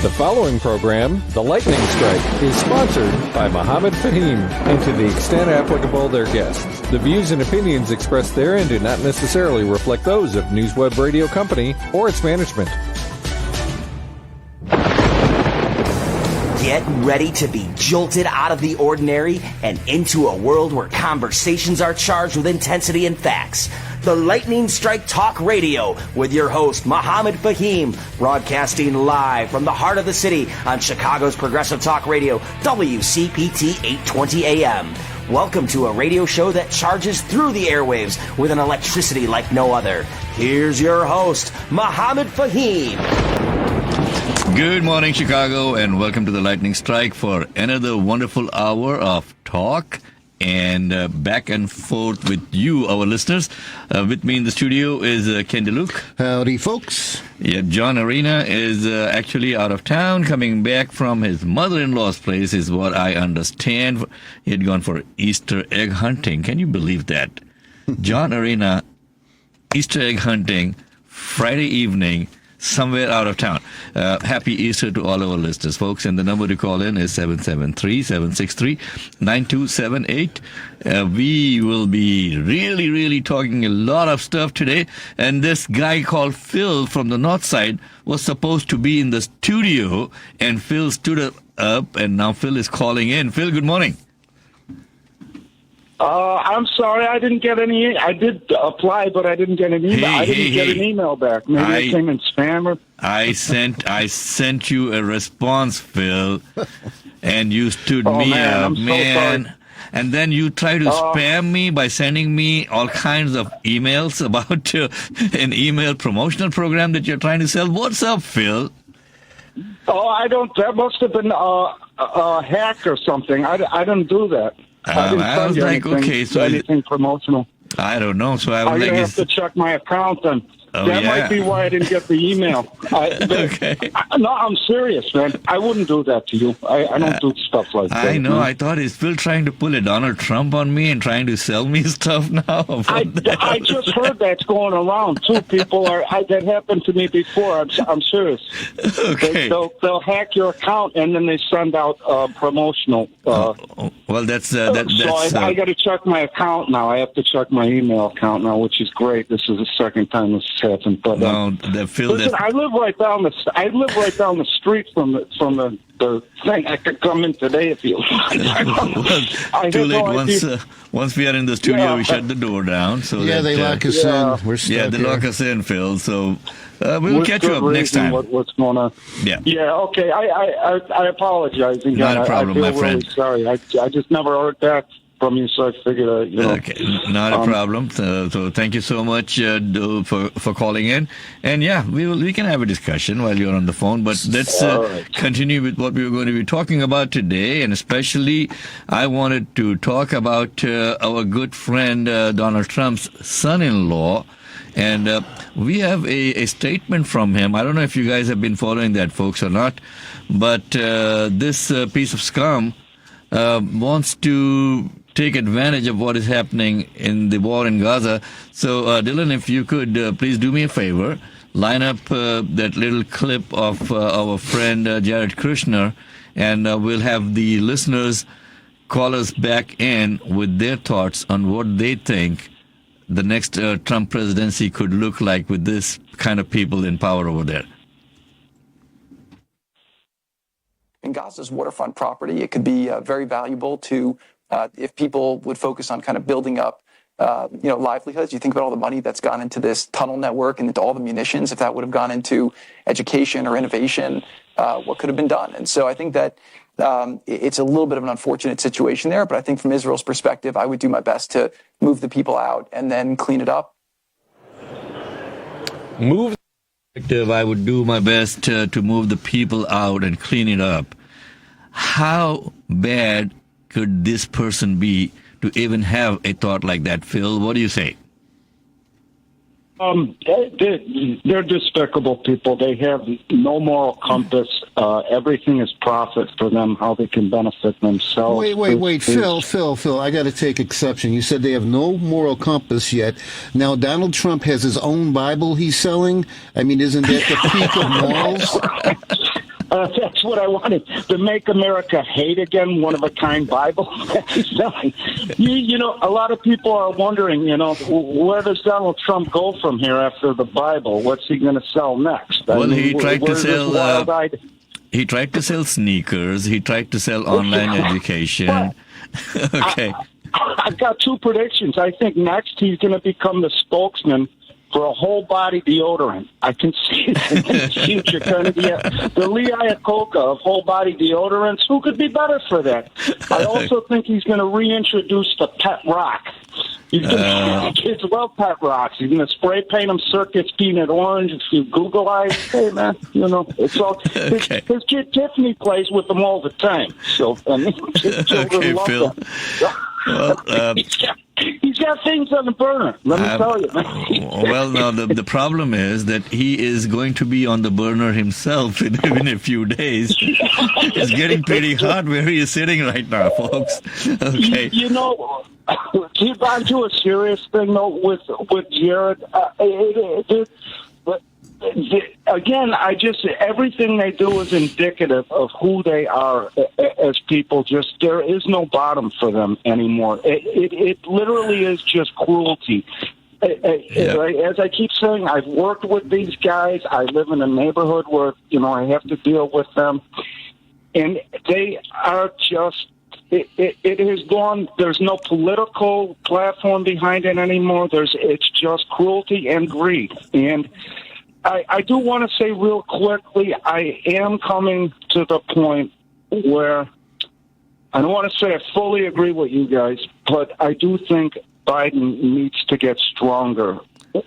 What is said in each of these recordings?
The following program, The Lightning Strike, is sponsored by Mohammed Fahim, and to the extent applicable, their guests. The views and opinions expressed therein do not necessarily reflect those of NewsWeb Radio Company or its management. Get ready to be jolted out of the ordinary and into a world where conversations are charged with intensity and facts. The Lightning Strike Talk Radio with your host, Mohammed Fahim, broadcasting live from the heart of the city on Chicago's Progressive Talk Radio, WCPT 820 AM. Welcome to a radio show that charges through the airwaves with an electricity like no other. Here's your host, Mohammed Fahim. Good morning, Chicago, and welcome to the Lightning Strike for another wonderful hour of talk and back and forth with you, our listeners. With me in the studio is Ken DeLuke. Howdy, folks. Yeah, John Arena is actually out of town, coming back from his mother-in-law's place, is what I understand. He had gone for Easter egg hunting. Can you believe that? John Arena, Easter egg hunting, Friday evening, somewhere out of town. Happy Easter to all our listeners, folks. And the number to call in is 773-763-9278. We will be really talking a lot of stuff today. And this guy called Phil from the north side was supposed to be in the studio, and Phil stood up, and now Phil is calling in. Phil, good morning. I'm sorry, I didn't get any. I did apply, but I didn't get an email. I didn't get an email back. Maybe it came in spam or. I sent you a response, Phil, and you stood me up, I'm man. So and then you try to spam me by sending me all kinds of emails about an email promotional program that you're trying to sell. What's up, Phil? Oh, I don't. That must have been a hack or something. I didn't do that. I was like, okay, so anything promotional. I don't know. So I was I'm like, gonna have to check my account then. That yeah. might be why I didn't get the email. Okay. No, I'm serious, man. I wouldn't do that to you. I don't do stuff like that. I know. Man. I thought he's still trying to pull a Donald Trump on me and trying to sell me stuff now. I just heard that's going around too. People are that happened to me before. I'm serious. Okay. They'll hack your account and then they send out promotional. Well, that's so I got to check my account now. I have to check my email account now, which is great. This is the second time this has happened. But no, listen, I live right down the street from the thing. I could come in today if you. Well, too late. Once we are in the studio, we shut the door down. So they lock us in. We're stuck. Yeah, they lock us in, Phil. So we'll catch you up next time. What's going on? Yeah. Yeah. Okay. I apologize again. Not a problem, I feel my friend. really sorry. I just never heard back from you, so I figured, Okay, not a problem. So thank you so much for calling in. And yeah, we can have a discussion while you're on the phone. But let's continue with what we were going to be talking about today. And especially, I wanted to talk about our good friend Donald Trump's son-in-law. And we have a statement from him. I don't know if you guys have been following that, folks, or not. But this piece of scum wants to take advantage of what is happening in the war in Gaza. So, Dylan, if you could please do me a favor, line up that little clip of our friend Jared Kushner, and we'll have the listeners call us back in with their thoughts on what they think the next Trump presidency could look like with this kind of people in power over there. In Gaza's waterfront property, it could be very valuable to if people would focus on kind of building up, livelihoods. You think about all the money that's gone into this tunnel network and into all the munitions. If that would have gone into education or innovation, what could have been done? And so I think that it's a little bit of an unfortunate situation there. But I think from Israel's perspective, I would do my best to move the people out and then clean it up. I would do my best to move the people out and clean it up. How bad could this person be to even have a thought like that, Phil? What do you say? They're despicable people. They have no moral compass. Everything is profit for them, how they can benefit themselves. Wait, Phil, I got to take exception. You said they have no moral compass yet. Now, Donald Trump has his own Bible he's selling. I mean, isn't that the peak of morals? That's what I wanted, to make America hate again, one-of-a-kind Bible. You know, a lot of people are wondering, you know, where does Donald Trump go from here after the Bible? What's he going to sell next? Well, he tried to sell... He tried to sell sneakers. He tried to sell online education. Okay. I've got two predictions. I think next he's going to become the spokesman for a whole body deodorant. I can see it in the future. Kind of the Lee Iacocca of whole body deodorants. Who could be better for that? I also think he's going to reintroduce the Pet Rock. Kids love Pet Rocks. He's going to spray paint them Circuits Peanut Orange. If you Google it, hey man, you know, it's all. Okay. His kid Tiffany plays with them all the time. So, I mean, children love Phil. them. Well, he's got things on the burner. Let me tell you. Well, now the problem is that he is going to be on the burner himself in a few days. It's getting pretty hot where he is sitting right now, folks. Okay. You know, keep on to a serious thing though with Jared. Again, everything they do is indicative of who they are as people. Just there is no bottom for them anymore. It literally is just cruelty. As I keep saying, I've worked with these guys. I live in a neighborhood where, you know, I have to deal with them, and they are just. It has gone. There's no political platform behind it anymore. It's just cruelty and greed. And I do want to say real quickly, I am coming to the point where I don't want to say I fully agree with you guys, but I do think Biden needs to get stronger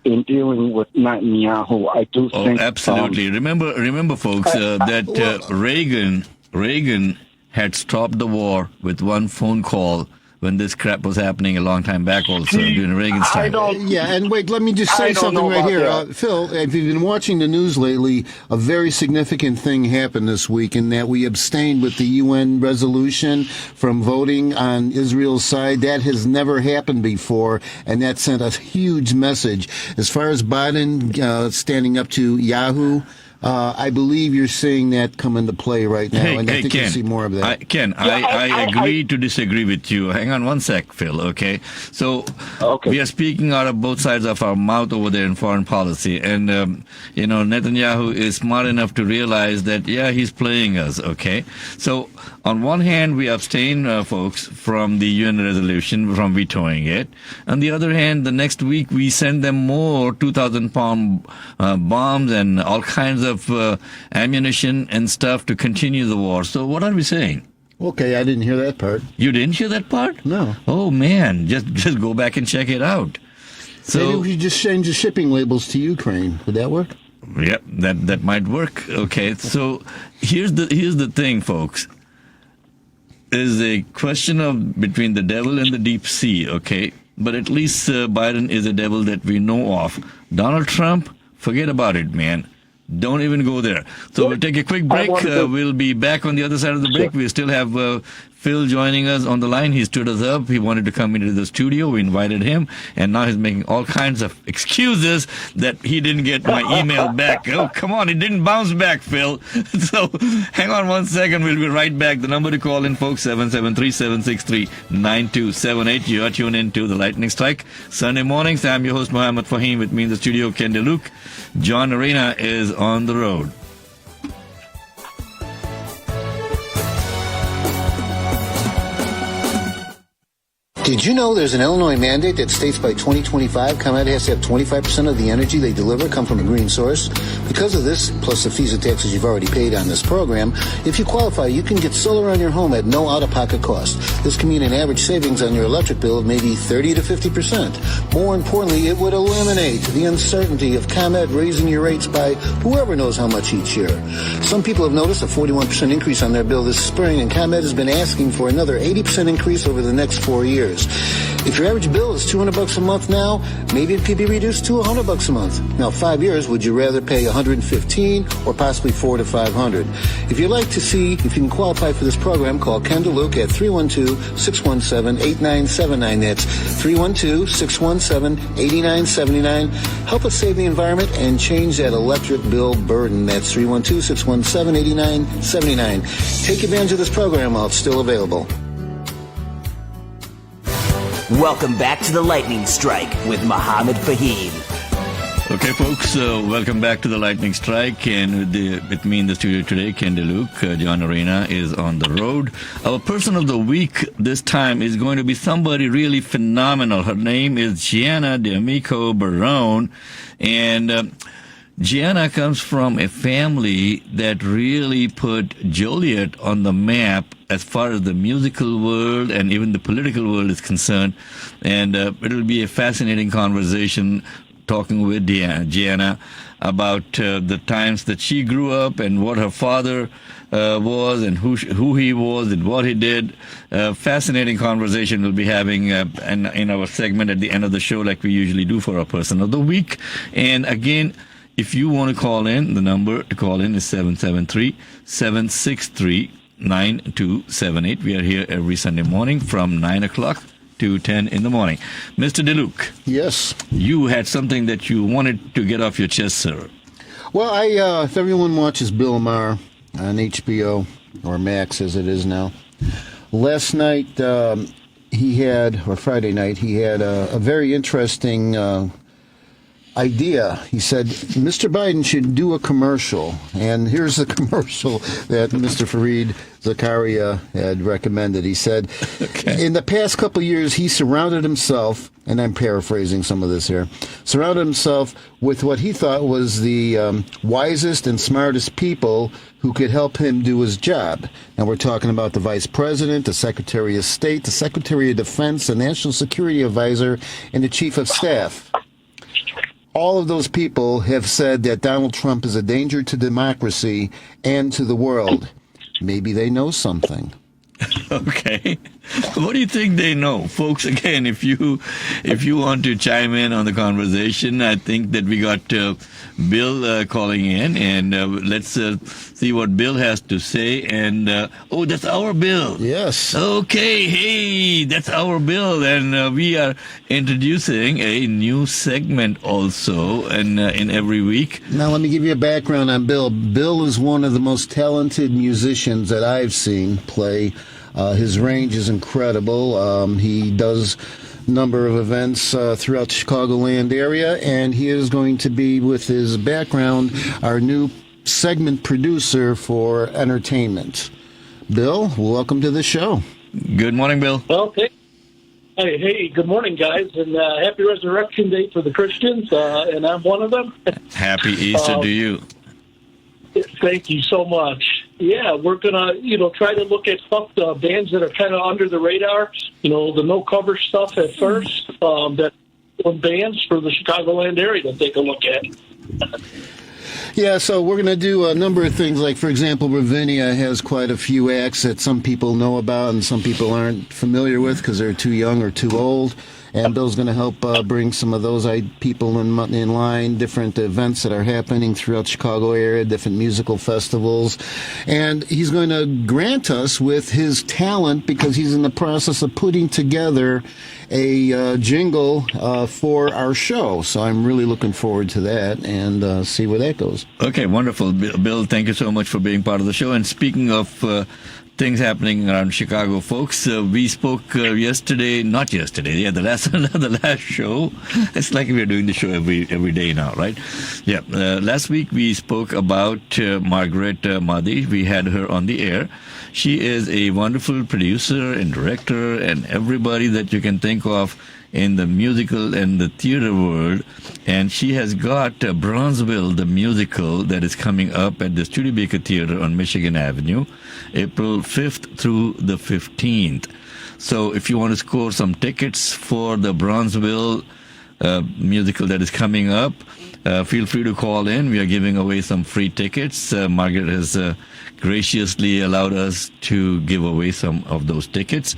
in dealing with Netanyahu. I do think. Oh, absolutely. Remember, folks, that Reagan had stopped the war with one phone call when this crap was happening a long time back also, during Reagan's time. Yeah, and wait, let me just say something right here. Phil, if you've been watching the news lately, a very significant thing happened this week in that we abstained with the UN resolution from voting on Israel's side. That has never happened before, and that sent a huge message. As far as Biden standing up to Yahoo, I believe you're seeing that come into play right now, and I think Ken, you'll see more of that. I agree to disagree with you. Hang on one sec, Phil, okay? So we are speaking out of both sides of our mouth over there in foreign policy, and, you know, Netanyahu is smart enough to realize that, yeah, he's playing us, okay? So on one hand, we abstain, folks, from the UN resolution, from vetoing it. On the other hand, the next week we send them more 2,000-pound bombs and all kinds of ammunition and stuff to continue the war. So what are we saying? Okay, I didn't hear that part. You didn't hear that part? No. Oh, man, just go back and check it out. So maybe we just change the shipping labels to Ukraine. Would that work? Yep, that might work. Okay, so here's the thing, folks. Is a question of between the devil and the deep sea, okay? But at least Biden is a devil that we know of. Donald Trump, forget about it, man. Don't even go there. So we'll take a quick break. We'll be back on the other side of the break. We still have Phil joining us on the line. He stood us up. He wanted to come into the studio. We invited him, and now he's making all kinds of excuses that he didn't get my email back. Oh, come on. It didn't bounce back, Phil. So hang on one second. We'll be right back. The number to call in, folks, 773-763-9278. You are tuned in to The Lightning Strike. Sunday mornings, I'm your host, Mohammed Fahim. With me in the studio, Ken DeLuke. John Arena is on the road. Did you know there's an Illinois mandate that states by 2025, ComEd has to have 25% of the energy they deliver come from a green source? Because of this, plus the fees and taxes you've already paid on this program, if you qualify, you can get solar on your home at no out-of-pocket cost. This can mean an average savings on your electric bill of maybe 30 to 50%. More importantly, it would eliminate the uncertainty of ComEd raising your rates by whoever knows how much each year. Some people have noticed a 41% increase on their bill this spring, and ComEd has been asking for another 80% increase over the next 4 years. years. If your average bill is $200 a month now, maybe it could be reduced to $100 a month. Now, 5 years, would you rather pay $115 or possibly $400 to $500? If you'd like to see if you can qualify for this program, call Ken DeLuke at 312-617-8979. That's 312-617-8979. Help us save the environment and change that electric bill burden. That's 312-617-8979. Take advantage of this program while it's still available. Welcome back to the Lightning Strike with Mohammed Fahim. Okay, folks, welcome back to the Lightning Strike. And with me in the studio today, Ken DeLuke. John Arena is on the road. Our person of the week this time is going to be somebody really phenomenal. Her name is Gianna D'Amico Barone. And Gianna comes from a family that really put Joliet on the map as far as the musical world and even the political world is concerned. And it'll be a fascinating conversation talking with Gianna about the times that she grew up and what her father was and who he was and what he did. Fascinating conversation we'll be having in our segment at the end of the show, like we usually do for our person of the week. And again, if you want to call in, the number to call in is 773-763-9278. We are here every Sunday morning from 9 o'clock to 10 in the morning. Mr. DeLuke. Yes. You had something that you wanted to get off your chest, sir. Well, if everyone watches Bill Maher on HBO, or Max as it is now, last night Friday night, he had a very interesting idea. He said, Mr. Biden should do a commercial. And here's the commercial that Mr. Fareed Zakaria had recommended. He said, in the past couple of years, he surrounded himself, and I'm paraphrasing some of this here, surrounded himself with what he thought was the wisest and smartest people who could help him do his job. And we're talking about the Vice President, the Secretary of State, the Secretary of Defense, the National Security Advisor, and the Chief of Staff. All of those people have said that Donald Trump is a danger to democracy and to the world. Maybe they know something. Okay. What do you think they know? Folks, again, if you want to chime in on the conversation, I think that we got Bill calling in, and let's see what Bill has to say. And, that's our Bill. Yes. Okay, hey, that's our Bill. And we are introducing a new segment also in every week. Now, let me give you a background on Bill. Bill is one of the most talented musicians that I've seen play. His range is incredible. He does a number of events throughout the Chicagoland area, and he is going to be, with his background, our new segment producer for entertainment. Bill, welcome to the show. Good morning, Bill. Well, hey, good morning, guys, and happy Resurrection Day for the Christians, and I'm one of them. Happy Easter to you. Thank you so much. Yeah, we're gonna, try to look at stuff, bands that are kind of under the radar. The no cover stuff at first. That bands for the Chicagoland area to take a look at. Yeah, so we're going to do a number of things. Like, for example, Ravinia has quite a few acts that some people know about and some people aren't familiar with because they're too young or too old. And Bill's going to help bring some of those people in line, different events that are happening throughout the Chicago area, different musical festivals. And he's going to grant us with his talent, because he's in the process of putting together a jingle for our show. So I'm really looking forward to that and see where that goes. Okay, wonderful. Bill, thank you so much for being part of the show. And speaking of things happening around Chicago, folks, we spoke the last show. It's like we're doing the show every day now, right? Yeah. Last week we spoke about Margaret Madhi. We had her on the air. She is a wonderful producer and director and everybody that you can think of in the musical and the theater world. And she has got Bronzeville, the musical, that is coming up at the Studebaker Theater on Michigan Avenue, April 5th through the 15th. So if you want to score some tickets for the Bronzeville musical that is coming up, feel free to call in. We are giving away some free tickets. Margaret has graciously allowed us to give away some of those tickets.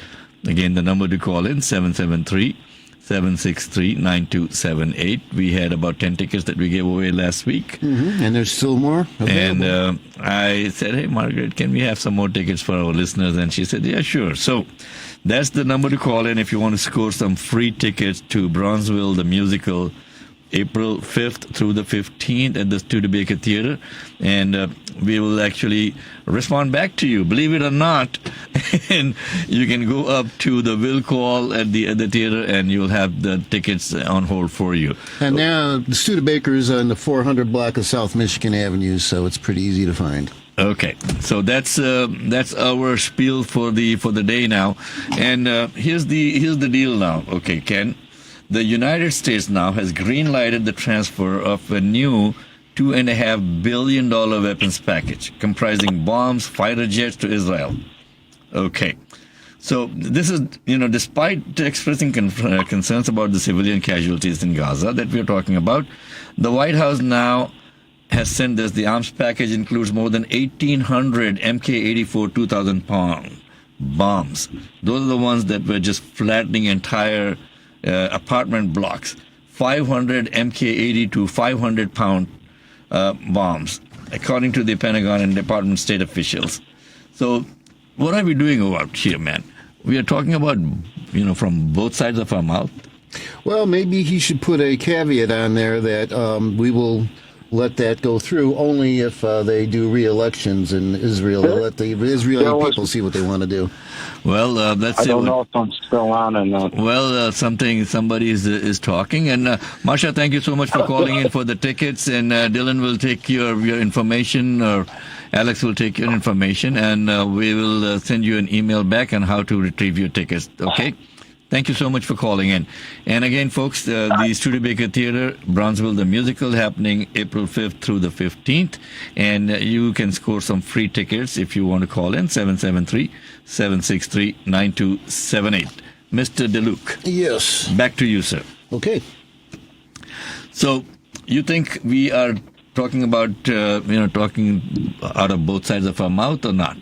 Again, the number to call in, 773-763-9278. We had about 10 tickets that we gave away last week. Mm-hmm. And there's still more available. And I said, hey, Margaret, can we have some more tickets for our listeners? And she said, yeah, sure. So that's the number to call in if you want to score some free tickets to Bronzeville, the musical, April 5th through the 15th at the Studebaker Theater. And we will actually respond back to you, believe it or not. And you can go up to the will call at the theater and you'll have the tickets on hold for you. And now the Studebaker is on the 400 block of South Michigan Avenue, so it's pretty easy to find. Okay, so that's our spiel for the day now. And here's the deal now. Okay, Ken. The United States now has green-lighted the transfer of a new $2.5 billion weapons package comprising bombs, fighter jets to Israel. Okay. So this is, despite expressing concerns about the civilian casualties in Gaza that we're talking about, the White House now has sent us the arms package includes more than 1,800 MK-84 2,000-pound bombs. Those are the ones that were just flattening entire apartment blocks, 500 MK-82 500-pound bombs, according to the Pentagon and Department of State officials. So what are we doing about here, man? We are talking about, from both sides of our mouth. Well, maybe he should put a caveat on there that we will let that go through only if they do re-elections in Israel. They'll let the Israeli people see what they want to do. Well, that's I don't know if I'm still on or not. Well, somebody is talking. And Marsha, thank you so much for calling in for the tickets. And Dylan will take your information, or Alex will take your information, and we will send you an email back on how to retrieve your tickets. Okay? Thank you so much for calling in. And again, folks, the Studebaker Theater, Bronzeville, the musical, happening April 5th through the 15th. And you can score some free tickets if you want to call in, 773-763-9278. Mr. DeLuke. Yes. Back to you, sir. Okay. So you think we are talking about, talking out of both sides of our mouth or not?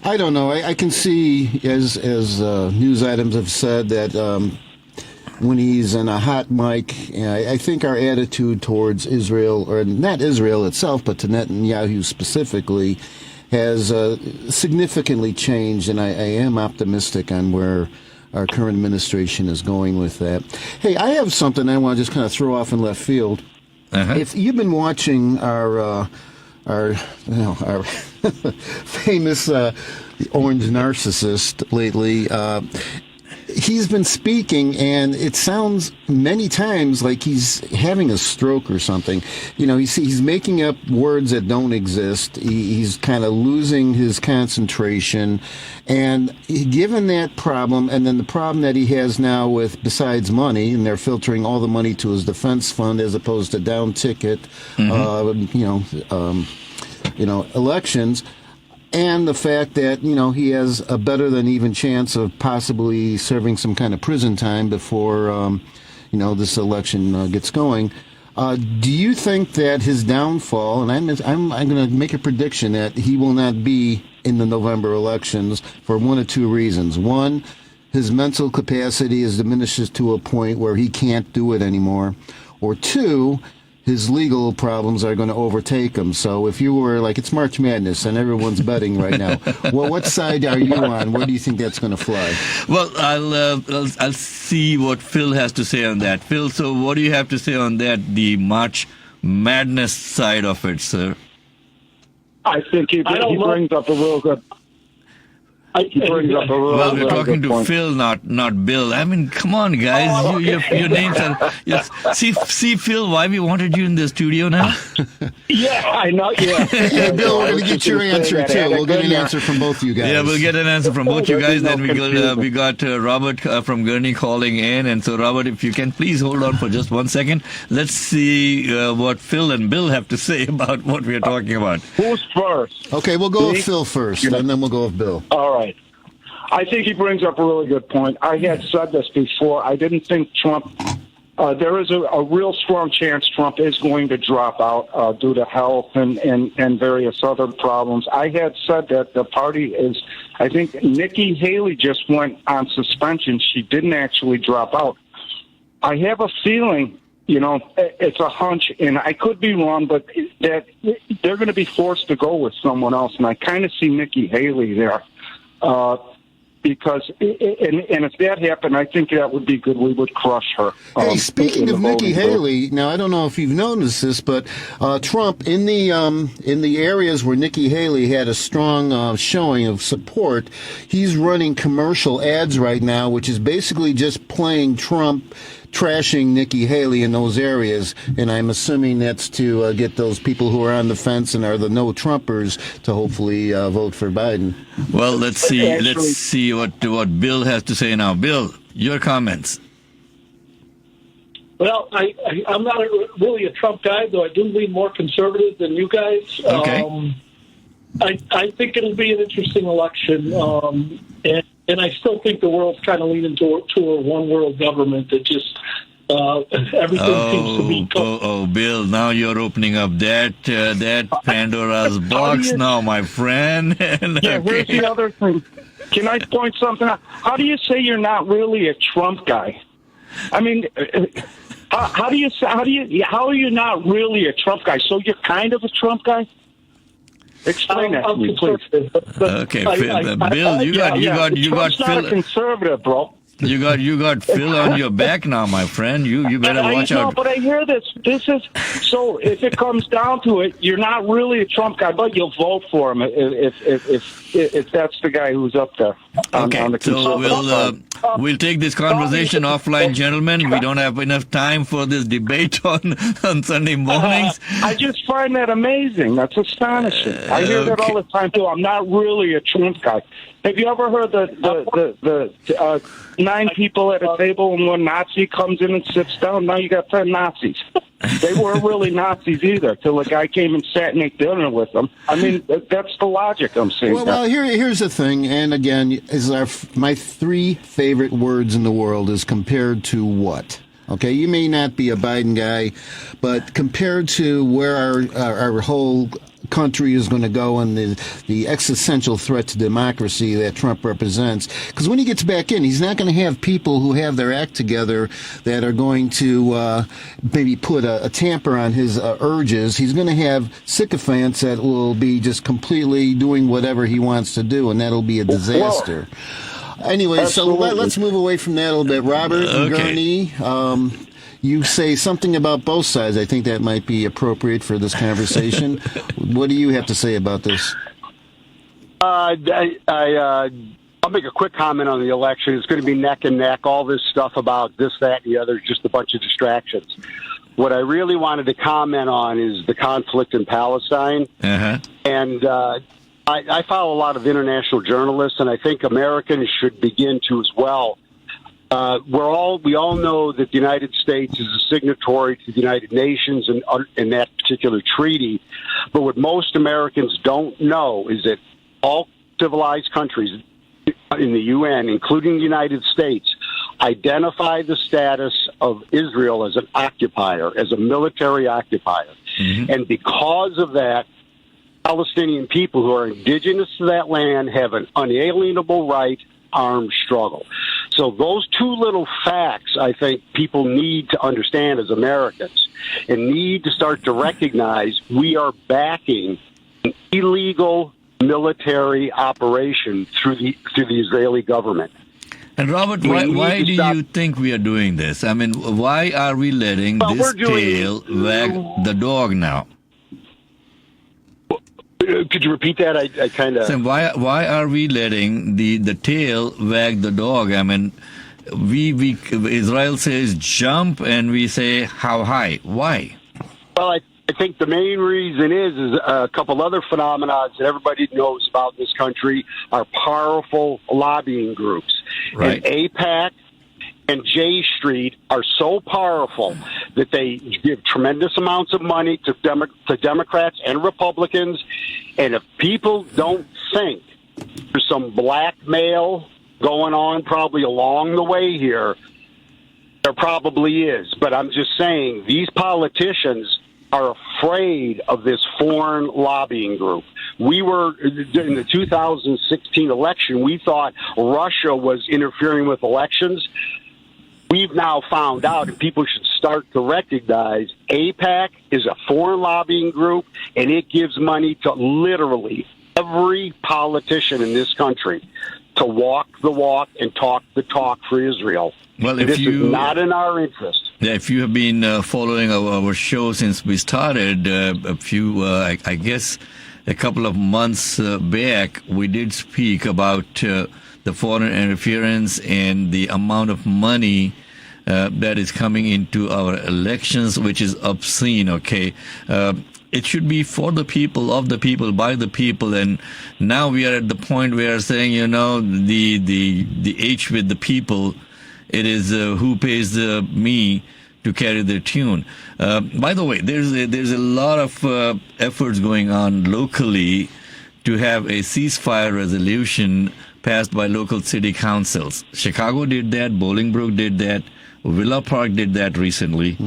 I don't know. I can see, as news items have said, that when he's in a hot mic, I think our attitude towards Israel, or not Israel itself, but to Netanyahu specifically, has significantly changed, and I am optimistic on where our current administration is going with that. Hey, I have something I want to just kind of throw off in left field. Uh-huh. If you've been watching our famous orange narcissist lately, he's been speaking, and it sounds many times like he's having a stroke or something. He's making up words that don't exist. He's kind of losing his concentration. And given that problem, and then the problem that he has now with, besides money, and they're filtering all the money to his defense fund as opposed to down ticket, elections, and the fact that, he has a better than even chance of possibly serving some kind of prison time before, this election gets going. Do you think that his downfall, and I'm going to make a prediction that he will not be in the November elections for one of two reasons. One, his mental capacity is diminishes to a point where he can't do it anymore. Or two, his legal problems are going to overtake him. So if you were it's March Madness and everyone's betting right now, well, what side are you on? Where do you think that's going to fly? Well, I'll see what Phil has to say on that. Phil, so what do you have to say on that, the March Madness side of it, sir? I think he brings up a real good. Well, we're talking to Phil, not Bill. I mean, come on, guys. Your names are. Yes. See, Phil, why we wanted you in the studio now? Yeah, I know. Yeah. Hey, Bill, we're going to get your answer too. We'll get an answer from both you guys. Yeah, we'll get an answer from both you guys. Then we got Robert from Gurney calling in, and so Robert, if you can please hold on for just 1 second. Let's see what Phil and Bill have to say about what we are talking about. Who's first? Okay, we'll go with Phil first, and then we'll go with Bill. All right. I think he brings up a really good point. I had said this before. I didn't think Trump there is a real strong chance Trump is going to drop out due to health and various other problems. I had said that the party is, I think Nikki Haley just went on suspension. She didn't actually drop out. I have a feeling, it's a hunch, and I could be wrong, but that they're going to be forced to go with someone else, and I kind of see Nikki Haley there. Because, and if that happened, I think that would be good. We would crush her. Hey, speaking of Nikki Haley, now I don't know if you've noticed this, but Trump in the areas where Nikki Haley had a strong showing of support, he's running commercial ads right now, which is basically just playing Trump trashing Nikki Haley in those areas, and I'm assuming that's to get those people who are on the fence and are the no Trumpers to hopefully vote for Biden. Well, let's see what Bill has to say now. Bill, your comments. Well, I'm not really a Trump guy, though I do lean more conservative than you guys. Okay. I think it'll be an interesting election, and I still think the world's kind of leaning toward a one-world government that just everything seems to be. Bill! Now you're opening up that Pandora's box, now, my friend. Yeah, here's the other thing. Can I point something out? How do you say you're not really a Trump guy? I mean, how are you not really a Trump guy? So you're kind of a Trump guy? Explain that to me, please. Okay, Bill, you got Phil. Not a conservative, bro. You got Phil on your back now, my friend. You better watch out. No, but I hear this. This is so. If it comes down to it, you're not really a Trump guy, but you'll vote for him if that's the guy who's up there. Okay, so we'll take this conversation offline, gentlemen. We don't have enough time for this debate on Sunday mornings. I just find that amazing. That's astonishing. I hear that all the time too. I'm not really a Trump guy. Have you ever heard the 9 people at a table and one Nazi comes in and sits down? Now you got 10 Nazis. They weren't really Nazis either till a guy came and sat and ate dinner with them. I mean, that's the logic I'm saying. Well, here's the thing, and again, my 3 favorite words in the world is compared to what? Okay, you may not be a Biden guy, but compared to where our whole country is going to go and the existential threat to democracy that Trump represents. Because when he gets back in, he's not going to have people who have their act together that are going to maybe put a tamper on his urges. He's going to have sycophants that will be just completely doing whatever he wants to do, and that'll be a disaster. Anyway, absolutely. So let's move away from that a little bit. Robert Gurney, you say something about both sides. I think that might be appropriate for this conversation. What do you have to say about this? I'll make a quick comment on the election. It's going to be neck and neck. All this stuff about this, that, and the other is just a bunch of distractions. What I really wanted to comment on is the conflict in Palestine. Uh-huh. And I follow a lot of international journalists, and I think Americans should begin to as well. We all know that the United States is a signatory to the United Nations and in that particular treaty. But what most Americans don't know is that all civilized countries in the UN, including the United States, identify the status of Israel as an occupier, as a military occupier. Mm-hmm. And because of that, Palestinian people who are indigenous to that land have an unalienable right armed struggle. So those 2 little facts, I think people need to understand as Americans and need to start to recognize we are backing an illegal military operation through the Israeli government. And Robert, why do you think we are doing this? I mean, why are we letting this tail wag the dog now? Could you repeat that? I kind of. So why are we letting the tail wag the dog? I mean, we Israel says jump, and we say how high. Why? Well, I think the main reason is a couple other phenomena that everybody knows about in this country are powerful lobbying groups. Right. And AIPAC and J Street are so powerful that they give tremendous amounts of money to Democrats and Republicans. And if people don't think there's some blackmail going on probably along the way here, There probably is, but I'm just saying these politicians are afraid of this foreign lobbying group. We were, in the 2016 election, we thought Russia was interfering with elections. We've now found out, and people should start to recognize, AIPAC is a foreign lobbying group, and it gives money to literally every politician in this country to walk the walk and talk the talk for Israel. Well, this is not in our interest. Yeah, if you have been following our show since we started, I guess a couple of months back, we did speak about the foreign interference and the amount of money that is coming into our elections, which is obscene, okay? It should be for the people, of the people, by the people, and now we are at the point where saying, the H with the people, it is who pays me to carry their tune. By the way, there's a lot of efforts going on locally to have a ceasefire resolution passed by local city councils. Chicago did that, Bolingbrook did that, Villa Park did that recently,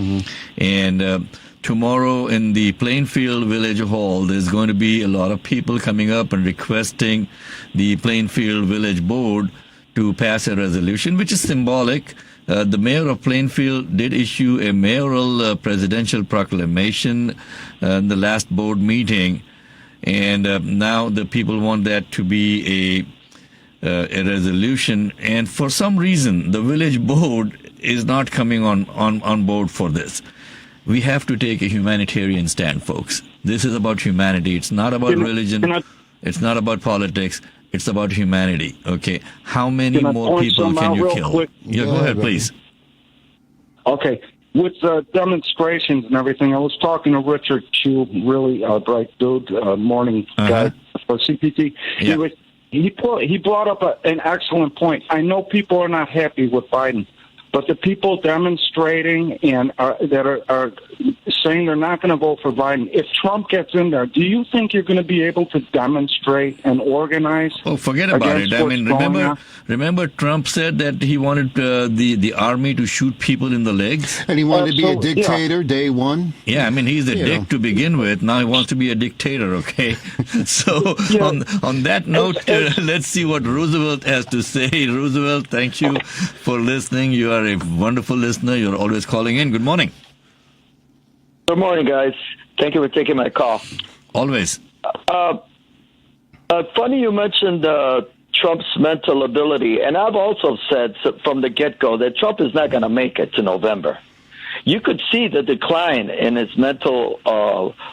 and tomorrow in the Plainfield Village Hall, there's going to be a lot of people coming up and requesting the Plainfield Village Board to pass a resolution, which is symbolic. The mayor of Plainfield did issue a mayoral presidential proclamation in the last board meeting, and now the people want that to be a resolution. And for some reason, the village board is not coming on board for this. We have to take a humanitarian stand, folks. This is about humanity. It's not about religion. It's not about politics. It's about humanity, okay? How many more people can you kill? Quick? Yeah, go ahead, please. Okay. With demonstrations and everything, I was talking to Richard Chu, really bright dude, morning guy for CPT. Yeah. He brought up an excellent point. I know people are not happy with Biden, but the people demonstrating and that are saying they're not going to vote for Biden, if Trump gets in there, do you think you're going to be able to demonstrate and organize? Oh, forget about it. I mean, remember Trump said that he wanted the army to shoot people in the legs? And he wanted to be a dictator day one? Yeah, I mean, he's a dick to begin with. Now he wants to be a dictator, okay? So on that note, let's see what Roosevelt has to say. Roosevelt, thank you for listening. You are a wonderful listener. You're always calling in. Good morning. Good morning, guys. Thank you for taking my call. Always. Funny you mentioned Trump's mental ability, and I've also said from the get-go that Trump is not going to make it to November. You could see the decline in his mental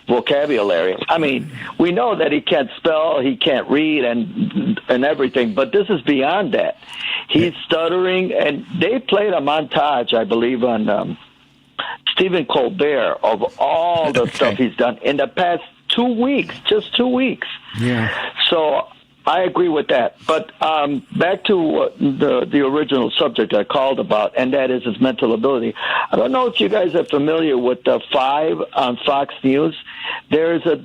vocabulary. I mean, we know that he can't spell, he can't read, and everything, but this is beyond that. He's stuttering, and they played a montage, I believe, on Stephen Colbert of all the stuff he's done in the past 2 weeks, just 2 weeks. Yeah. So I agree with that. But back to the original subject I called about, and that is his mental ability. I don't know if you guys are familiar with the 5 on Fox News. There's a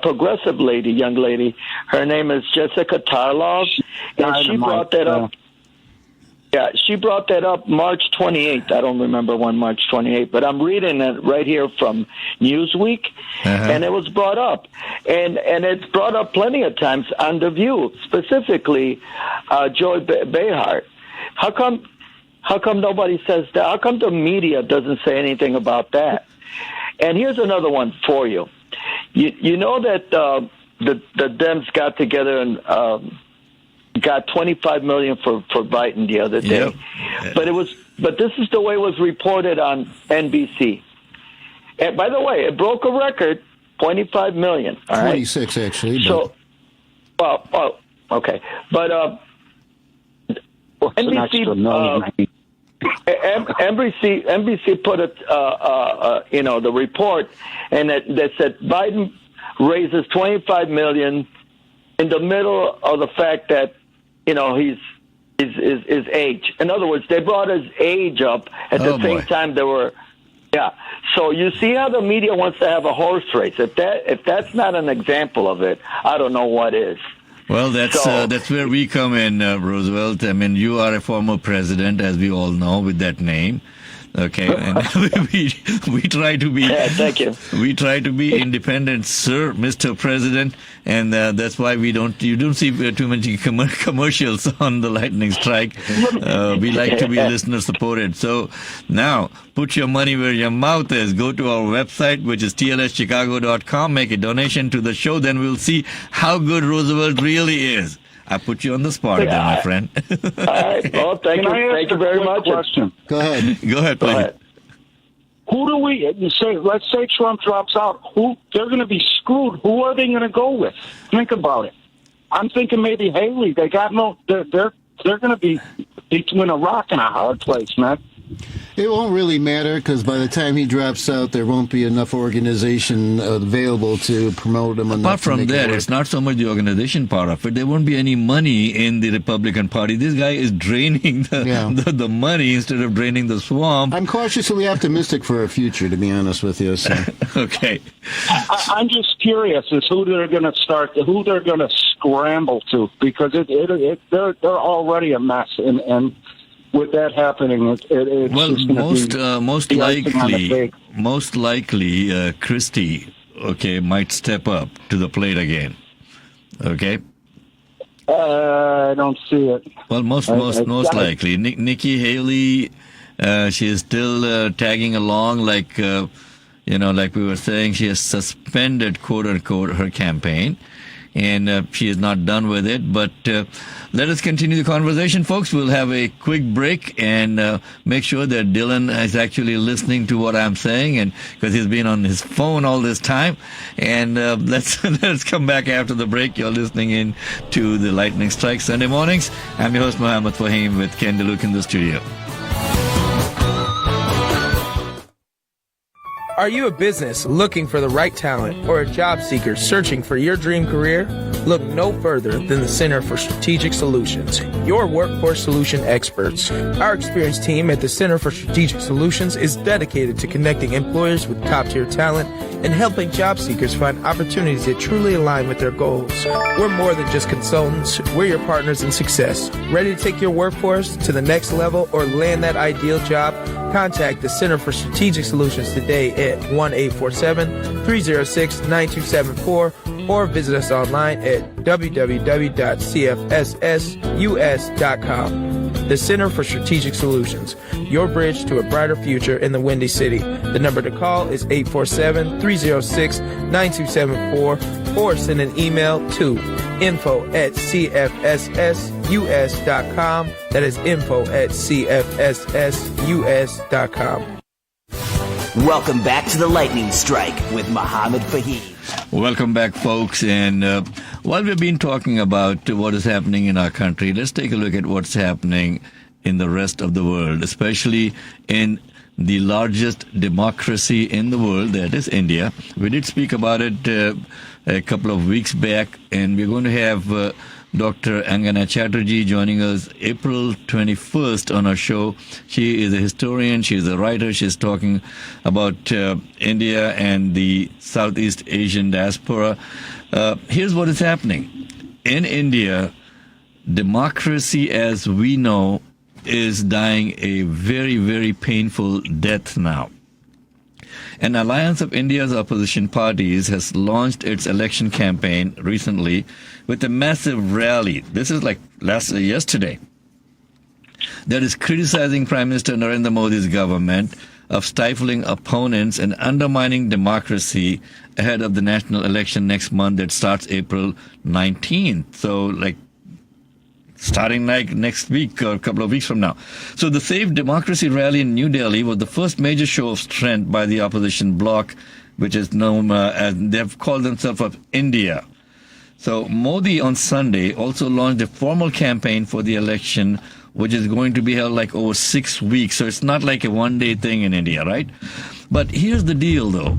progressive young lady. Her name is Jessica Tarlov, and she brought that up. Yeah, she brought that up March 28th. I don't remember when March 28th, but I'm reading it right here from Newsweek, and it was brought up. And it's brought up plenty of times on The View, specifically Joy Behar. How come nobody says that? How come the media doesn't say anything about that? And here's another one for you. You know that the Dems got together and got $25 million for Biden the other day, but this is the way it was reported on NBC. And by the way, it broke a record, $25 million. 26 right? Actually. So, well, okay, but NBC put the report, and that said Biden raises $25 million in the middle of the fact that his age. In other words, they brought his age up at the same time they were. Yeah. So you see how the media wants to have a horse race. If that's not an example of it, I don't know what is. Well, that's where we come in, Roosevelt. I mean, you are a former president, as we all know, with that name. Okay, and we try to be. Yeah, thank you. We try to be independent, sir, Mr. President, and that's why you don't see too many commercials on the lightning strike. We like to be listener supported. So now, put your money where your mouth is. Go to our website, which is tlschicago.com. Make a donation to the show. Then we'll see how good Roosevelt really is. I put you on the spot again, my friend. All right. Well, thank you very much. Question. Go ahead, please. Who do we say? Let's say Trump drops out. They're going to be screwed. Who are they going to go with? Think about it. I'm thinking maybe Haley. They got no. They're going to be between a rock and a hard place, man. It won't really matter because by the time he drops out, there won't be enough organization available to promote him. Apart from that, it's not so much the organization part of it. There won't be any money in the Republican Party. This guy is draining the money instead of draining the swamp. I'm cautiously optimistic for our future, to be honest with you. So. Okay. I'm just curious as who they're going to who they're going to scramble to, because they're already a mess, and with that happening, it's most likely, Christie, might step up to the plate again. Okay. I don't see it. Well, most likely, Nikki Haley, she is still tagging along, like we were saying, she has suspended, quote unquote, her campaign. And she is not done with it. But let us continue the conversation, folks. We'll have a quick break and make sure that Dylan is actually listening to what I'm saying, and because he's been on his phone all this time. And let's come back after the break. You're listening in to the Lightning Strike Sunday mornings. I'm your host, Mohammed Fahim, with Ken DeLuke in the studio. Are you a business looking for the right talent or a job seeker searching for your dream career? Look no further than the Center for Strategic Solutions, your workforce solution experts. Our experienced team at the Center for Strategic Solutions is dedicated to connecting employers with top-tier talent and helping job seekers find opportunities that truly align with their goals. We're more than just consultants. We're your partners in success. Ready to take your workforce to the next level or land that ideal job? Contact the Center for Strategic Solutions today at 1-847-306-9274 or visit us online at www.cfssus.com. The Center for Strategic Solutions, your bridge to a brighter future in the Windy City. The number to call is 847-306-9274 or send an email to info@cfssus.com. That is info@cfssus.com. Welcome back to the Lightning Strike with Mohammed Fahim. Welcome back, folks. And while we've been talking about what is happening in our country, let's take a look at what's happening in the rest of the world, especially in the largest democracy in the world, that is India. We did speak about it a couple of weeks back, and we're going to have Dr. Angana Chatterjee joining us April 21st on our show. She is a historian, she's a writer, she's talking about India and the Southeast Asian diaspora. Here's what is happening. In India, democracy as we know is dying a very, very painful death now. An alliance of India's opposition parties has launched its election campaign recently with a massive rally. This is like yesterday. That is criticizing Prime Minister Narendra Modi's government of stifling opponents and undermining democracy ahead of the national election next month that starts April 19th. So starting next week or a couple of weeks from now. So the Save Democracy rally in New Delhi was the first major show of strength by the opposition bloc, which is known as, they've called themselves of India. So Modi on Sunday also launched a formal campaign for the election, which is going to be held over 6 weeks. So it's not like a one-day thing in India, right? But here's the deal, though.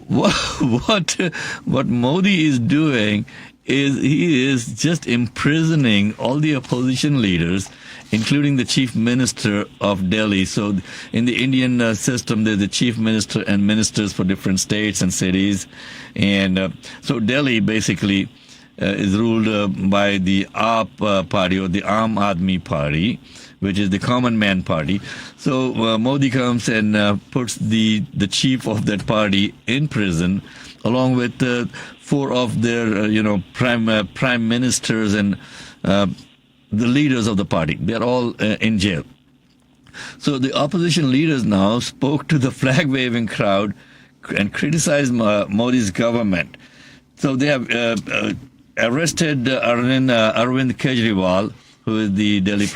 What Modi is doing is he is just imprisoning all the opposition leaders, including the chief minister of Delhi. So in the Indian system, there's the chief minister and ministers for different states and cities. And so Delhi basically is ruled by the AAP party, or the Aam Aadmi Party, which is the Common Man Party. So Modi comes and puts the chief of that party in prison, along with 4 of their prime ministers and the leaders of the party. They're all in jail. So the opposition leaders now spoke to the flag-waving crowd and criticized Modi's government. So they have arrested Arvind Kejriwal, who is the Delhi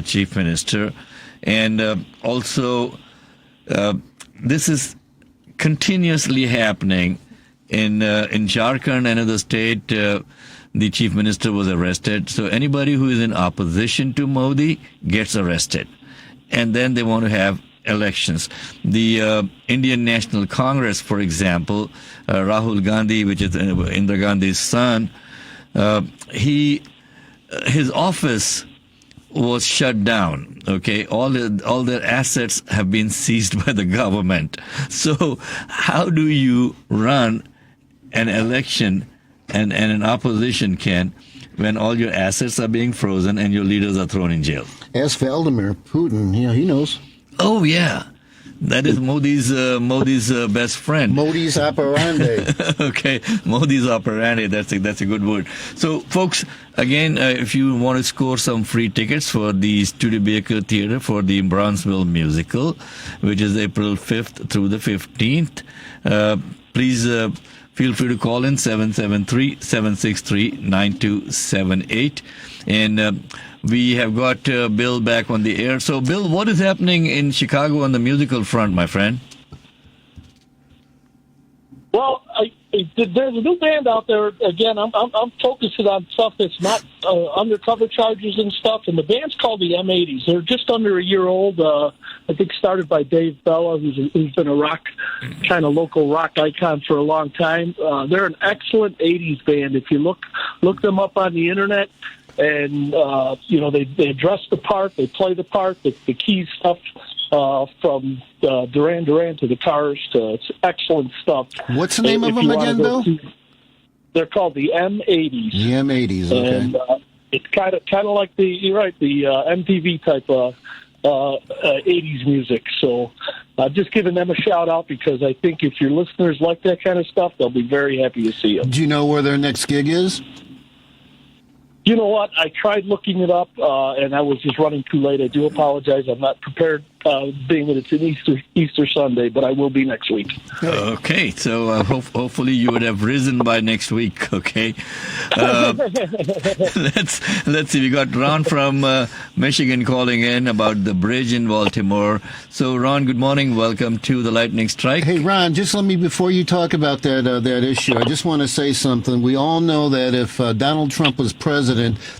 Chief Minister, and also this is continuously happening in Jharkhand, another state. The Chief Minister was arrested. So anybody who is in opposition to Modi gets arrested. And then they want to have elections. The Indian National Congress, for example, Rahul Gandhi, which is Indira Gandhi's son, his office was shut down. Okay, all their assets have been seized by the government. So how do you run an election and an opposition can when all your assets are being frozen and your leaders are thrown in jail? Ask Vladimir Putin. Yeah, he knows. Oh, yeah. That is Modi's best friend. Modi's operandi. Okay, Modi's operandi. That's a good word. So, folks, again, if you want to score some free tickets for the Studebaker Theatre for the Bronzeville musical, which is April 5th through the 15th, please feel free to call in 773-763-9278. And we have got Bill back on the air. So, Bill, what is happening in Chicago on the musical front, my friend? Well, there's a new band out there. Again, I'm focusing on stuff that's not undercover charges and stuff. And the band's called the M80s. They're just under a year old. I think started by Dave Bella, who's been a rock, kind of local rock icon for a long time. They're an excellent 80s band. If you look them up on the internet, and they dress the part, they play the part, the key stuff from Duran Duran to the Cars to it's excellent stuff. What's the name of them again, Bill? They're called the M80s. The M80s, okay. And it's kind of like the MTV type of 80s music. So I've just given them a shout out because I think if your listeners like that kind of stuff, they'll be very happy to see them. Do you know where their next gig is? You know what? I tried looking it up, and I was just running too late. I do apologize. I'm not prepared, being that it's an Easter Sunday, but I will be next week. Okay, so hopefully you would have risen by next week. Okay, let's see. We got Ron from Michigan calling in about the bridge in Baltimore. So, Ron, good morning. Welcome to the Lightning Strike. Hey, Ron, just let me, before you talk about that issue, I just want to say something. We all know that if Donald Trump was president,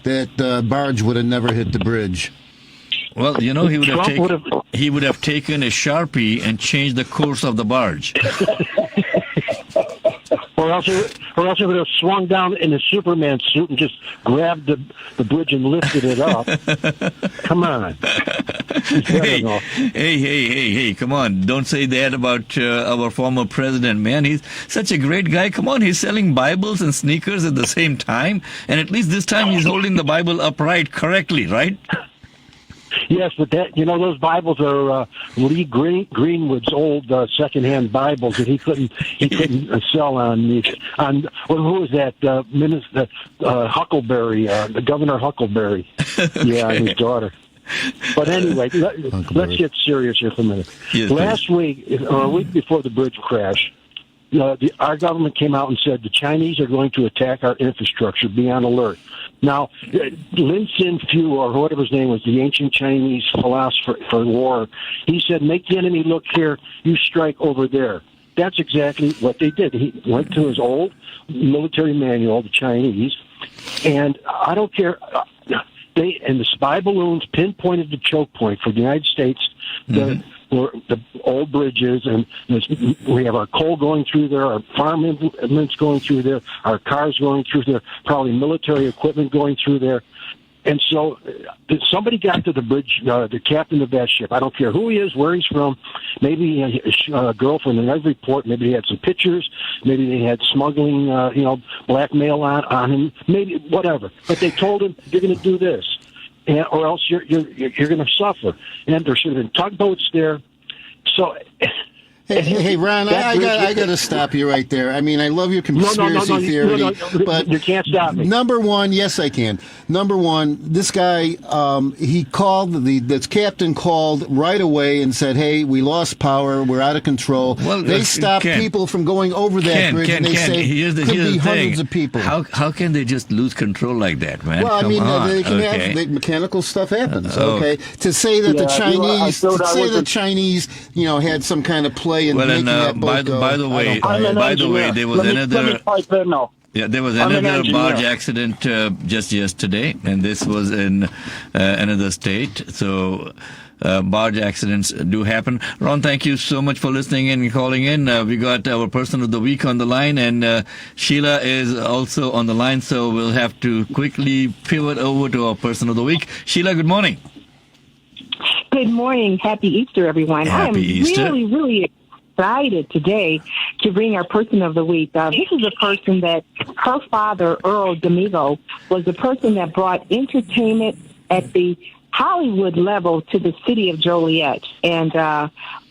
that barge would have never hit the bridge. Well, he would have taken a Sharpie and changed the course of the barge. Or else he would have swung down in a Superman suit and just grabbed the bridge and lifted it up. Come on. Hey, come on. Don't say that about our former president, man. He's such a great guy. Come on, he's selling Bibles and sneakers at the same time. And at least this time he's holding the Bible upright correctly, right? Yes, but those Bibles are Lee Greenwood's old secondhand Bibles that he couldn't sell on who was that minister Huckleberry, the Governor Huckleberry, yeah, and his daughter. But anyway, let's get serious here for a minute. Yes, Last week, or a week before the bridge crash, our government came out and said the Chinese are going to attack our infrastructure. Be on alert. Now, Lin Sin Fu, or whatever his name was, the ancient Chinese philosopher for war, he said, make the enemy look here, you strike over there. That's exactly what they did. He went to his old military manual, the Chinese, and I don't care. And the spy balloons pinpointed the choke point for the United States. The old bridges, and we have our coal going through there, our farm implements going through there, our cars going through there, probably military equipment going through there. And so somebody got to the bridge, the captain of that ship. I don't care who he is, where he's from. Maybe a girlfriend in every port. Maybe they had some pictures. Maybe they had smuggling, blackmail on him. Maybe whatever. But they told him, you're going to do this, or else you're going to suffer. And there should have been tugboats there. So. Hey, Ron, I got to stop you right there. I mean, I love your conspiracy theory, but you can't stop me. Number one, yes, I can. Number one, this guy, he called, the captain called right away and said, hey, we lost power, we're out of control. Well, they stopped people from going over that bridge, and they say could be hundreds of people. How can they just lose control like that, man? Well, they can have mechanical stuff happens. Okay, to say that the Chinese, had some kind of play. Well, and by the way, there was another. Yeah, there was another barge accident just yesterday, and this was in another state. So barge accidents do happen. Ron, thank you so much for listening and calling in. We got our person of the week on the line, and Sheila is also on the line. So we'll have to quickly pivot over to our person of the week. Sheila, good morning. Good morning. Happy Easter, everyone. Happy Easter. Really, really excited today to bring our person of the week. This is a person that her father, Earl D'Amico, was the person that brought entertainment at the Hollywood level to the city of Joliet. And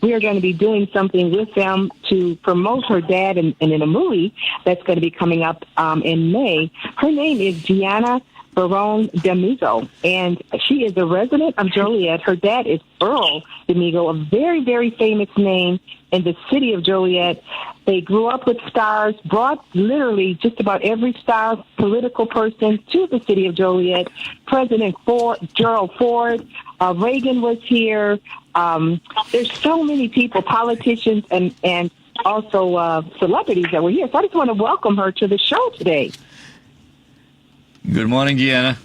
we are going to be doing something with them to promote her dad in a movie that's going to be coming up in May. Her name is Gianna Barone D'Amico, and she is a resident of Joliet. Her dad is Earl D'Amico, a very, very famous name in the city of Joliet. They grew up with stars, brought literally just about every star political person to the city of Joliet. President Gerald Ford, Reagan was here. There's so many people, politicians, and also celebrities that were here. So I just want to welcome her to the show today. Good morning, Gianna.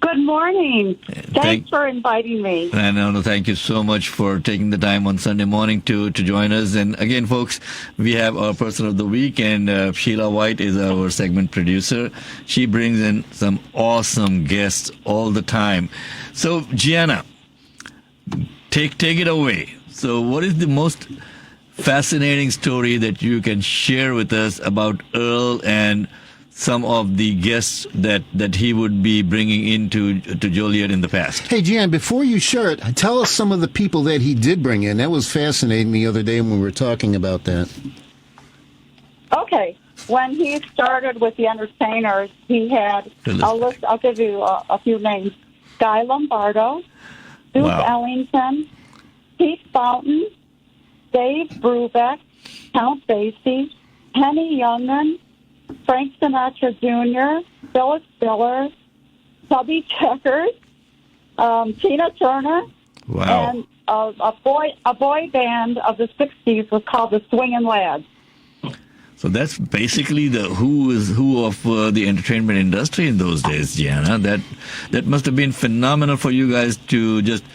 Good morning. Thanks for inviting me. No, thank you so much for taking the time on Sunday morning to join us. And again, folks, we have our person of the week, and Sheila White is our segment producer. She brings in some awesome guests all the time. So, Gianna, take it away. So, what is the most fascinating story that you can share with us about Earl and some of the guests that he would be bringing into Joliet in the past? Hey, Jan, before you share it, tell us some of the people that he did bring in. That was fascinating the other day when we were talking about that. Okay. When he started with the entertainers, he had I'll give you a few names. Guy Lombardo, Duke Ellington, Pete Fountain, Dave Brubeck, Count Basie, Henny Youngman, Frank Sinatra Jr., Phyllis Diller, Tubby Checkers, Tina Turner, and a boy band of the 60s was called the Swingin' Lads. So that's basically the who's who of the entertainment industry in those days, Gianna. That must have been phenomenal for you guys to just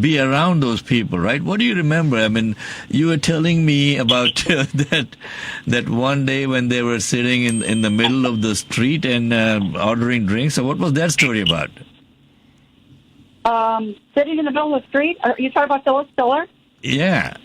be around those people, right? What do you remember? I mean, you were telling me about that one day when they were sitting in the middle of the street and ordering drinks. So what was that story about? Sitting in the middle of the street? Are you talking about Phyllis Diller? Yeah.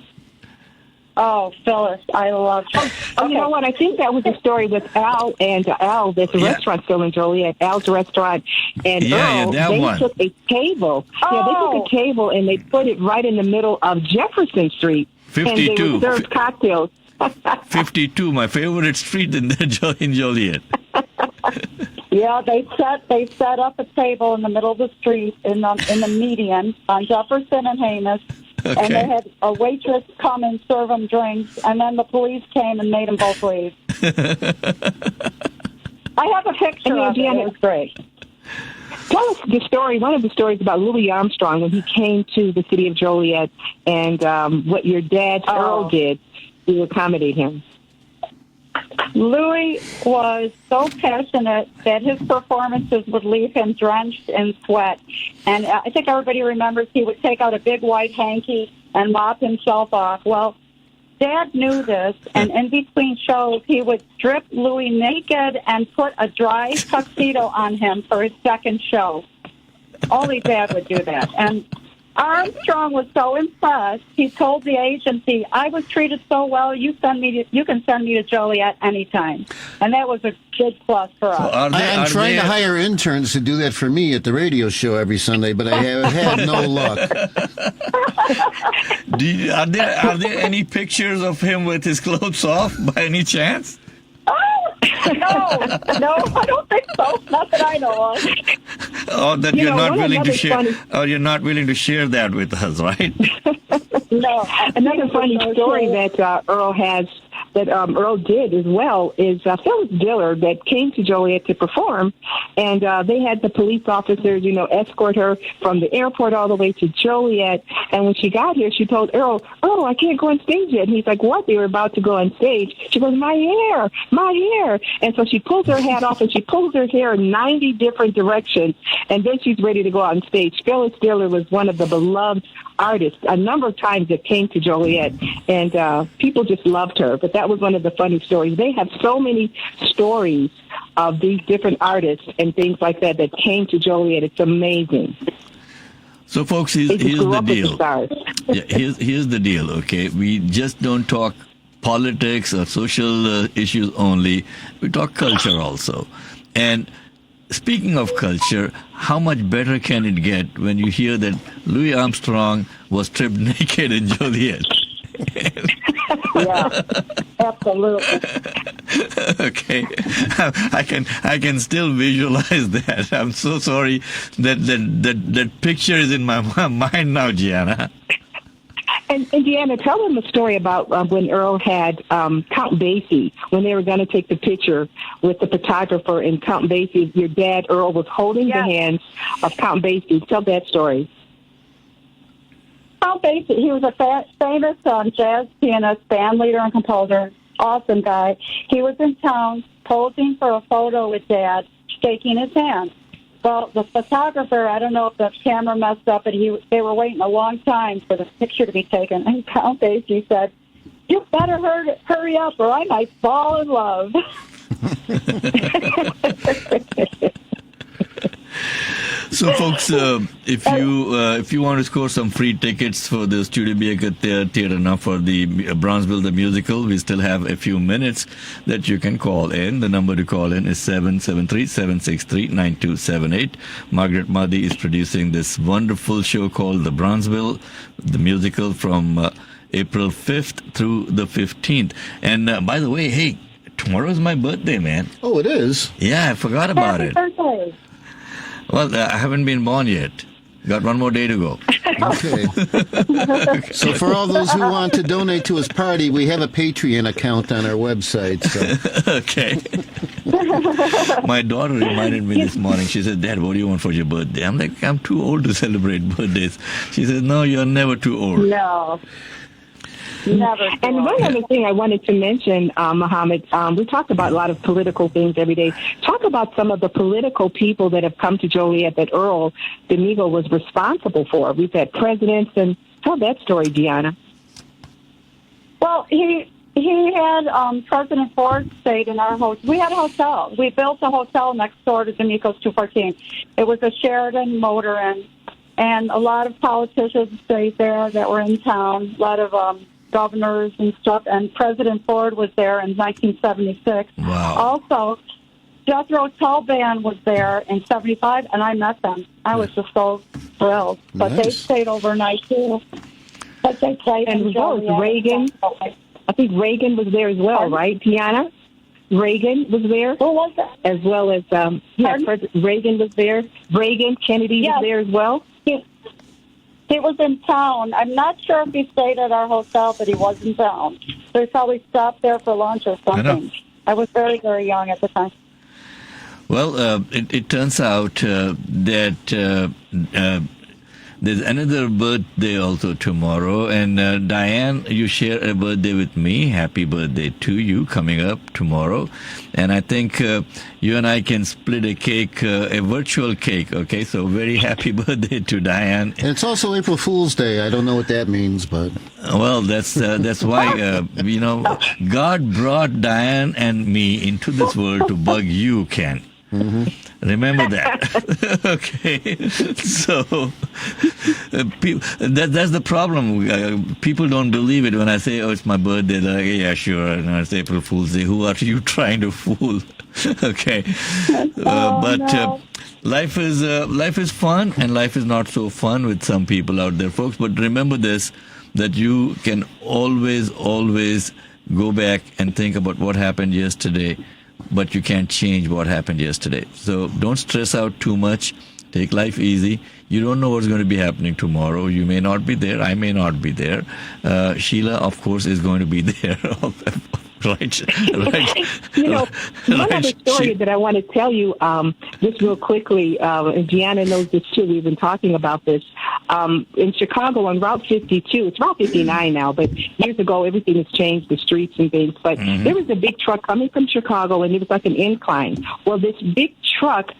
Oh, Phyllis, I love her. Oh, you know what? I think that was a story with Al, and Al, there's a restaurant still in Joliet, Al's Restaurant, and Earl, they took a table. Oh. Yeah, they took a table, and they put it right in the middle of Jefferson Street. 52. And they would serve cocktails. 52, my favorite street in Joliet. Yeah, they set up a table in the middle of the street in the median on Jefferson and Hamus. Okay. And they had a waitress come and serve them drinks, and then the police came and made them both leave. I have a picture of it. It was great. Tell us the story, one of the stories about Louis Armstrong when he came to the city of Joliet and what your dad, Earl, did to accommodate him. Louis was so passionate that his performances would leave him drenched in sweat. And I think everybody remembers he would take out a big white hanky and mop himself off. Well, Dad knew this, and in between shows, he would strip Louis naked and put a dry tuxedo on him for his second show. Only Dad would do that. And Armstrong was so impressed, he told the agency, I was treated so well, you can send me to Joliet anytime. And that was a big plus for us. I'm trying to hire interns to do that for me at the radio show every Sunday, but I have had no luck. Are there any pictures of him with his clothes off by any chance? No, I don't think so. Not that I know of. Oh, that you're not willing to share. Or you're not willing to share that with us, right? No. Another funny story that Earl has, that Earl did as well, is Phyllis Diller that came to Joliet to perform, and they had the police officers, escort her from the airport all the way to Joliet. And when she got here, she told Earl, "Oh, I can't go on stage yet." And he's like, "What?" They were about to go on stage. She goes, my hair. And so she pulls her hat off and she pulls her hair in 90 different directions, and then she's ready to go on stage. Phyllis Diller was one of the beloved artists a number of times that came to Joliet, and people just loved her. But that was one of the funny stories. They have so many stories of these different artists and things like that that came to Joliet. It's amazing. So, folks, here's the deal. Here's the deal, okay? We just don't talk politics or social issues only. We talk culture also. And speaking of culture, how much better can it get when you hear that Louis Armstrong was stripped naked in Joliet? Yeah, absolutely. Okay, I can still visualize that. I'm so sorry that picture is in my mind now, Gianna. And Deanna, tell them the story about when Earl had Count Basie, when they were going to take the picture with the photographer and Count Basie. Your dad, Earl, was holding the hands of Count Basie. Tell that story. Count Basie, he was a famous jazz pianist, band leader, and composer. Awesome guy. He was in town posing for a photo with Dad, shaking his hand. Well, the photographer, I don't know if the camera messed up, but they were waiting a long time for the picture to be taken. And Count Basie said, "You better hurry up or I might fall in love." So, folks, if you want to score some free tickets for the Studebaker Theater now for the Bronzeville the Musical, we still have a few minutes that you can call in. The number to call in is 773-763-9278. Margaret Muddy is producing this wonderful show called the Bronzeville the Musical from April 5th through the 15th. And by the way, hey, tomorrow's my birthday, man. Oh, it is? Yeah, I forgot about it. Happy birthday. Well, I haven't been born yet. Got one more day to go. Okay. So for all those who want to donate to his party, we have a Patreon account on our website. So. Okay. My daughter reminded me this morning. She said, "Dad, what do you want for your birthday?" I'm like, "I'm too old to celebrate birthdays." She said, "No, you're never too old." No. Never. And one other thing I wanted to mention, Muhammad, we talk about a lot of political things every day. Talk about some of the political people that have come to Joliet that Earl Domingo was responsible for. We've had presidents, and tell that story, Deanna. Well, he had President Ford stayed in our hotel. We had a hotel. We built a hotel next door to D'Amico's 214. It was a Sheraton Motor Inn, and a lot of politicians stayed there that were in town. A lot of governors and stuff, and President Ford was there in 1976. Wow. Also, Jethro Tull Band was there in 75, and I met them. I was just so thrilled. But they stayed overnight, too. But they played and as well as Reagan. I think Reagan was there as well, right, Tiana? Reagan was there. Who was that? As well as, Reagan was there. Reagan, Kennedy was there as well. He was in town. I'm not sure if he stayed at our hotel, but he was in town. So he probably stopped there for lunch or something. I was very, very young at the time. Well, it turns out that there's another birthday also tomorrow. And Diane, you share a birthday with me. Happy birthday to you coming up tomorrow. And I think you and I can split a cake, a virtual cake. Okay, so very happy birthday to Diane. And it's also April Fool's Day. I don't know what that means, but well, that's why God brought Diane and me into this world to bug you, Ken. Mm-hmm. Remember that. Okay. So that's the problem. People don't believe it when I say, "Oh, it's my birthday." They're like, "Yeah, sure." And I say, "April Fool's Day." Who are you trying to fool? Okay. Life is fun, and life is not so fun with some people out there, folks. But remember this: that you can always go back and think about what happened yesterday. But you can't change what happened yesterday. So don't stress out too much. Take life easy. You don't know what's going to be happening tomorrow. You may not be there. I may not be there. Sheila, of course, is going to be there. Right. One other story that I want to tell you, just real quickly, and Gianna knows this too, we've been talking about this. In Chicago on Route 52, it's Route 59 now, but years ago everything has changed, the streets and things, but there was a big truck coming from Chicago and it was like an incline. Well, this big truck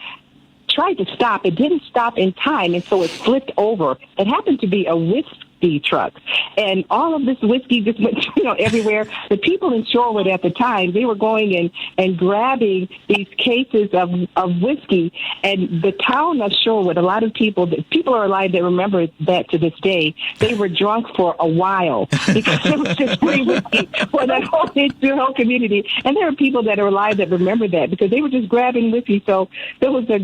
tried to stop. It didn't stop in time, and so it flipped over. It happened to be a whiskey truck, and all of this whiskey just went, everywhere. The people in Shorewood at the time, they were going and grabbing these cases of whiskey, and the town of Shorewood, a lot of people are alive that remember that to this day. They were drunk for a while because it was just free whiskey for the whole community, and there are people that are alive that remember that because they were just grabbing whiskey. So that was a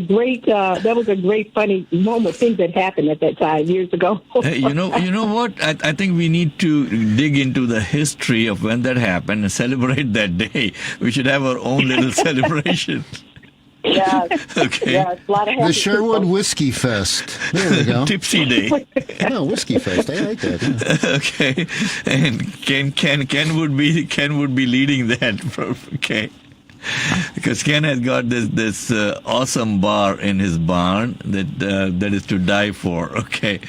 great funny moment, things that happened at that time years ago. You know what? I think we need to dig into the history of when that happened and celebrate that day. We should have our own little celebration. Yes. Okay. Yes, a lot of the Sherwood Whiskey Fest. There we go. Tipsy Day. No, Whiskey Fest. I like that. Yeah. Okay. And Ken would be leading that. Okay. Because Ken has got this awesome bar in his barn that is to die for. Okay.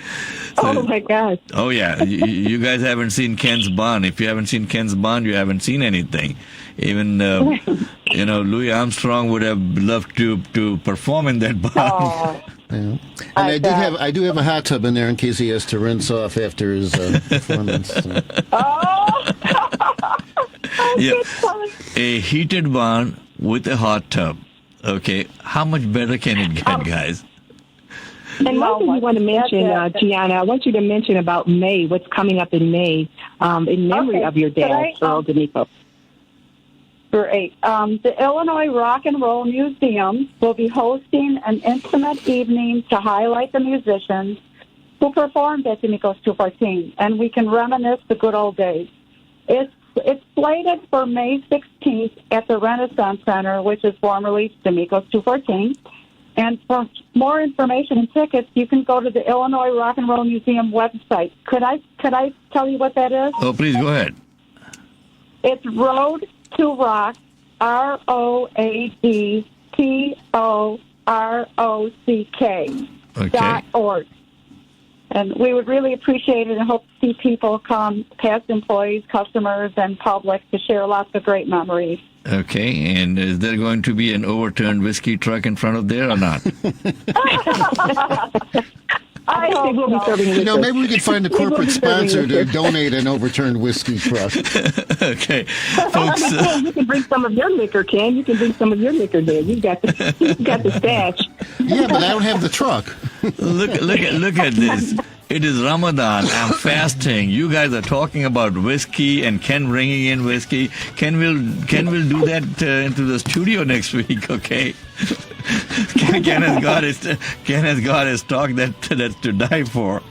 So, oh my gosh. Oh yeah. You guys haven't seen Ken's barn. If you haven't seen Ken's barn, you haven't seen anything. Even Louis Armstrong would have loved to perform in that barn. Oh. Yeah. And I do have a hot tub in there in case he has to rinse off after his performance. So. Oh. Yeah. A heated barn with a hot tub. Okay. How much better can it get, guys? And one thing you want to mention, Gianna, I want you to mention about May, what's coming up in May, in memory of your dad, Earl D'Amico. Great. The Illinois Rock and Roll Museum will be hosting an intimate evening to highlight the musicians who performed at D'Amico's 214, and we can reminisce the good old days. It's slated for May 16th at the Renaissance Center, which is formerly D'Amico's 214. And for more information and tickets, you can go to the Illinois Rock and Roll Museum website. Could I tell you what that is? Oh, please go ahead. It's Road to Rock, ROADTOROCK.org. And we would really appreciate it and hope to see people come, past employees, customers, and public, to share lots of great memories. Okay, and is there going to be an overturned whiskey truck in front of there or not? I think we'll be serving liquor. Maybe we could find a corporate sponsor to donate an overturned whiskey truck. Okay, folks. You can bring some of your liquor, Ken. You can bring some of your liquor there. You've got the stash. Yeah, but I don't have the truck. Look at this. It is Ramadan. I'm fasting. You guys are talking about whiskey and Ken bringing in whiskey. Ken will do that into the studio next week. Okay. Ken has got his talk that's to die for.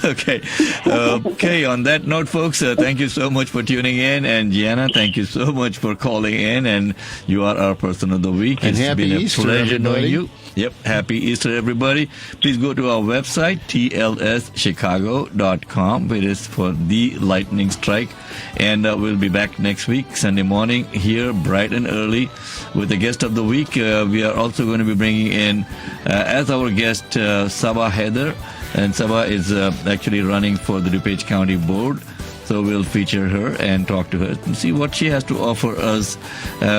Okay. Okay. On that note, folks, thank you so much for tuning in, and Gianna, thank you so much for calling in. And you are our person of the week. And it's been a Easter, pleasure everybody. knowing you. Yep. Happy Easter, everybody. Please go to our website, tlschicago.com. It is for the lightning strike. And we'll be back next week, Sunday morning, here, bright and early, with the guest of the week. We are also going to be bringing in, as our guest, Sabah Heather. And Sabah is actually running for the DuPage County Board. So we'll feature her and talk to her and see what she has to offer us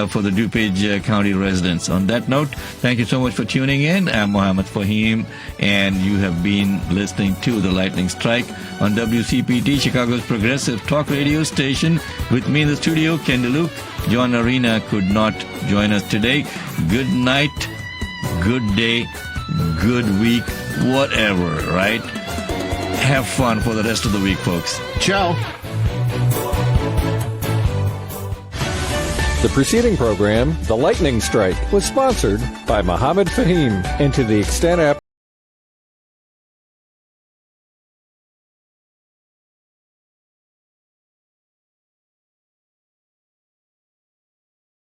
for the DuPage County residents. On that note, thank you so much for tuning in. I'm Mohammed Fahim, and you have been listening to The Lightning Strike on WCPT, Chicago's progressive talk radio station. With me in the studio, Ken DeLuke. John Arena could not join us today. Good night, good day, good week, whatever, right? Have fun for the rest of the week, folks. Ciao. The preceding program, The Lightning Strike, was sponsored by Mohammed Fahim and to the extent applicable.